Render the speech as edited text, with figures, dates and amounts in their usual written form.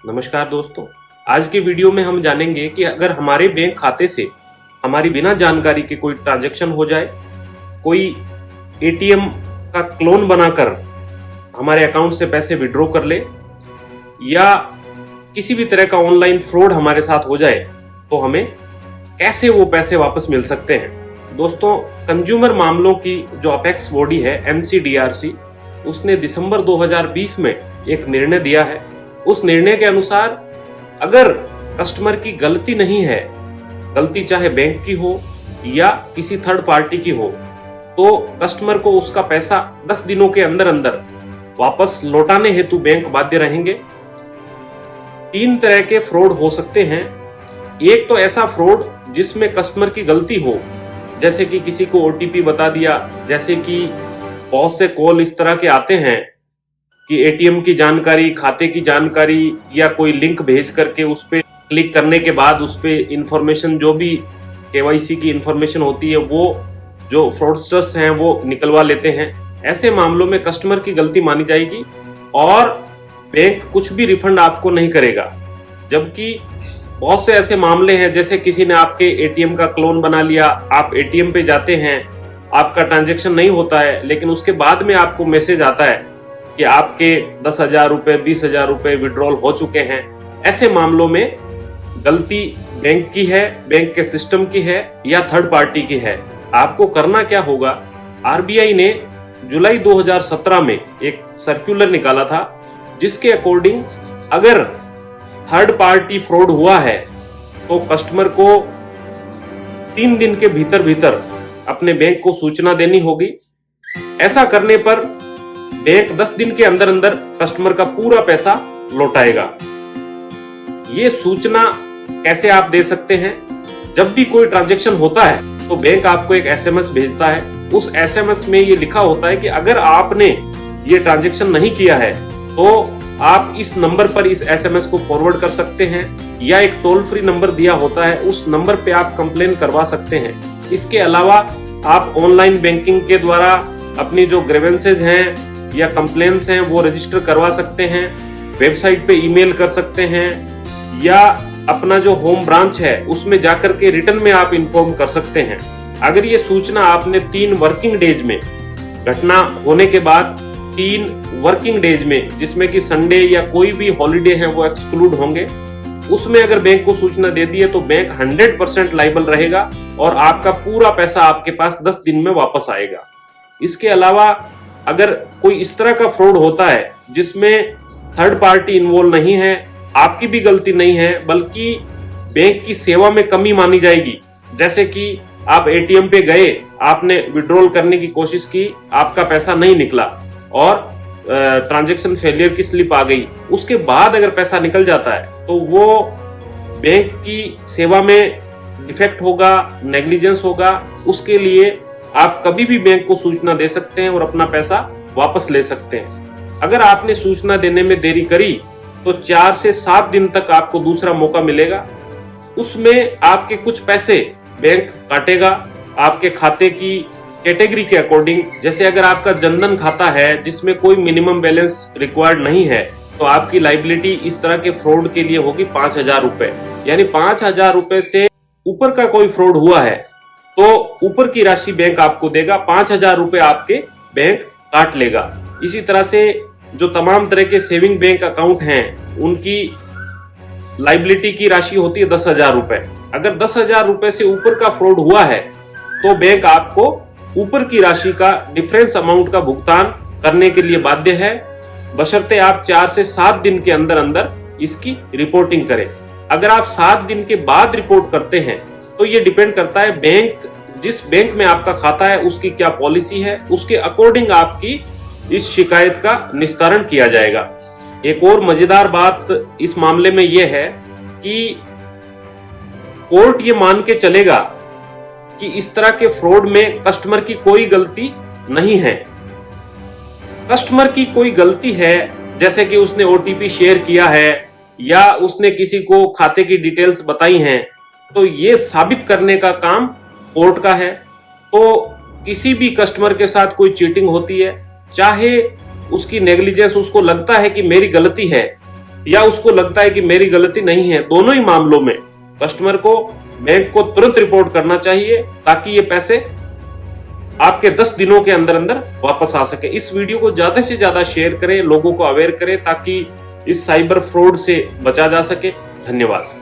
नमस्कार दोस्तों, आज के वीडियो में हम जानेंगे कि अगर हमारे बैंक खाते से हमारी बिना जानकारी के कोई ट्रांजैक्शन हो जाए, कोई एटीएम का क्लोन बनाकर हमारे अकाउंट से पैसे विड्रॉ कर ले या किसी भी तरह का ऑनलाइन फ्रॉड हमारे साथ हो जाए तो हमें कैसे वो पैसे वापस मिल सकते हैं। दोस्तों, कंज्यूमर मामलों की जो अपेक्स बॉडी है MCDRC, उसने दिसंबर 2020 में एक निर्णय दिया है। उस निर्णय के अनुसार अगर कस्टमर की गलती नहीं है, गलती चाहे बैंक की हो या किसी थर्ड पार्टी की हो, तो कस्टमर को उसका पैसा 10 दिनों के अंदर अंदर वापस लौटाने हेतु बैंक बाध्य रहेंगे। 3 तरह के फ्रॉड हो सकते हैं। एक तो ऐसा फ्रॉड जिसमें कस्टमर की गलती हो, जैसे कि किसी को OTP बता दिया, जैसे कि बहुत से कॉल इस तरह के आते हैं कि एटीएम की जानकारी, खाते की जानकारी या कोई लिंक भेज करके उस पर क्लिक करने के बाद उस पर इंफॉर्मेशन, जो भी KYC की इंफॉर्मेशन होती है, वो जो फ्रॉडस्टर्स हैं वो निकलवा लेते हैं। ऐसे मामलों में कस्टमर की गलती मानी जाएगी और बैंक कुछ भी रिफंड आपको नहीं करेगा। जबकि बहुत से ऐसे मामले हैं, जैसे किसी ने आपके एटीएम का क्लोन बना लिया, आप एटीएम पे जाते हैं, आपका ट्रांजैक्शन नहीं होता है, लेकिन उसके बाद में आपको मैसेज आता है कि आपके 10,000 रुपए, 20,000 रुपए विड्रॉल हो चुके हैं। ऐसे मामलों में गलती बैंक की है, बैंक के सिस्टम की है या थर्ड पार्टी की है। आपको करना क्या होगा, RBI ने जुलाई 2017 में एक सर्कुलर निकाला था, जिसके अकॉर्डिंग अगर थर्ड पार्टी फ्रॉड हुआ है तो कस्टमर को 3 दिन के भीतर भीतर अपने बैंक को सूचना देनी होगी। ऐसा करने पर बैंक 10 दिन के अंदर अंदर कस्टमर का पूरा पैसा लौटाएगा। ये सूचना कैसे आप दे सकते हैं? जब भी कोई ट्रांजैक्शन होता है तो बैंक आपको एक SMS भेजता है। उस SMS में ये लिखा होता है कि अगर आपने ये ट्रांजैक्शन नहीं किया है तो आप इस नंबर पर इस SMS को फॉरवर्ड कर सकते हैं, या एक टोल फ्री नंबर दिया होता है, उस नंबर पे आप कंप्लेन करवा सकते हैं। इसके अलावा आप ऑनलाइन बैंकिंग के द्वारा अपनी जो ग्रीवेंसेज हैं या कंप्लेंट्स हैं वो रजिस्टर करवा सकते हैं, वेबसाइट पे ईमेल कर सकते हैं, या अपना जो होम ब्रांच है उसमें जाकर के रिटर्न में आप इन्फॉर्म कर सकते हैं। अगर ये सूचना आपने 3 वर्किंग डेज में, घटना होने के बाद 3 वर्किंग डेज में, जिसमें कि संडे या कोई भी हॉलिडे है वो एक्सक्लूड होंगे, उसमें अगर बैंक को सूचना दे दी है तो बैंक 100% लायबल रहेगा और आपका पूरा पैसा आपके पास 10 दिन में वापस आएगा। इसके अलावा अगर कोई इस तरह का फ्रॉड होता है जिसमें थर्ड पार्टी इन्वॉल्व नहीं है, आपकी भी गलती नहीं है, बल्कि बैंक की सेवा में कमी मानी जाएगी, जैसे कि आप एटीएम पे गए, आपने विड्रॉल करने की कोशिश की, आपका पैसा नहीं निकला और ट्रांजैक्शन फेलियर की स्लिप आ गई, उसके बाद अगर पैसा निकल जाता है तो वो बैंक की सेवा में डिफेक्ट होगा, नेग्लिजेंस होगा। उसके लिए आप कभी भी बैंक को सूचना दे सकते हैं और अपना पैसा वापस ले सकते हैं। अगर आपने सूचना देने में देरी करी तो 4 से 7 दिन तक आपको दूसरा मौका मिलेगा। उसमें आपके कुछ पैसे बैंक काटेगा आपके खाते की कैटेगरी के अकॉर्डिंग। जैसे अगर आपका जनधन खाता है जिसमें कोई मिनिमम बैलेंस रिक्वायर्ड नहीं है, तो आपकी लाइबिलिटी इस तरह के फ्रॉड के लिए होगी 5,000 रुपए। यानी 5,000 रुपए से ऊपर का कोई फ्रॉड हुआ है तो ऊपर की राशि बैंक आपको देगा, 5,000 रुपए आपके बैंक काट लेगा। इसी तरह से जो तमाम तरह के सेविंग बैंक अकाउंट हैं उनकी लाइबिलिटी की राशि होती है 10,000 रुपए। अगर 10,000 रुपए से ऊपर का फ्रॉड हुआ है तो बैंक आपको ऊपर की राशि का डिफरेंस अमाउंट का भुगतान करने के लिए बाध्य है, बशर्ते आप 4 से 7 दिन के अंदर अंदर इसकी रिपोर्टिंग करें। अगर आप 7 दिन के बाद रिपोर्ट करते हैं तो ये डिपेंड करता है बैंक, जिस बैंक में आपका खाता है उसकी क्या पॉलिसी है, उसके अकॉर्डिंग आपकी इस शिकायत का निस्तारण किया जाएगा। एक और मजेदार बात इस मामले में यह है कि कोर्ट ये मान के चलेगा कि इस तरह के फ्रॉड में कस्टमर की कोई गलती नहीं है। कस्टमर की कोई गलती है, जैसे कि उसने OTP शेयर किया है या उसने किसी को खाते की डिटेल्स बताई हैं, तो ये साबित करने का काम कोर्ट का है। तो किसी भी कस्टमर के साथ कोई चीटिंग होती है, चाहे उसकी नेग्लिजेंस, उसको लगता है कि मेरी गलती है या उसको लगता है कि मेरी गलती नहीं है, दोनों ही मामलों में कस्टमर को बैंक को तुरंत रिपोर्ट करना चाहिए ताकि ये पैसे आपके 10 दिनों के अंदर अंदर वापस आ सके। इस वीडियो को ज्यादा से ज्यादा शेयर करें, लोगों को अवेयर करें ताकि इस साइबर फ्रॉड से बचा जा सके। धन्यवाद।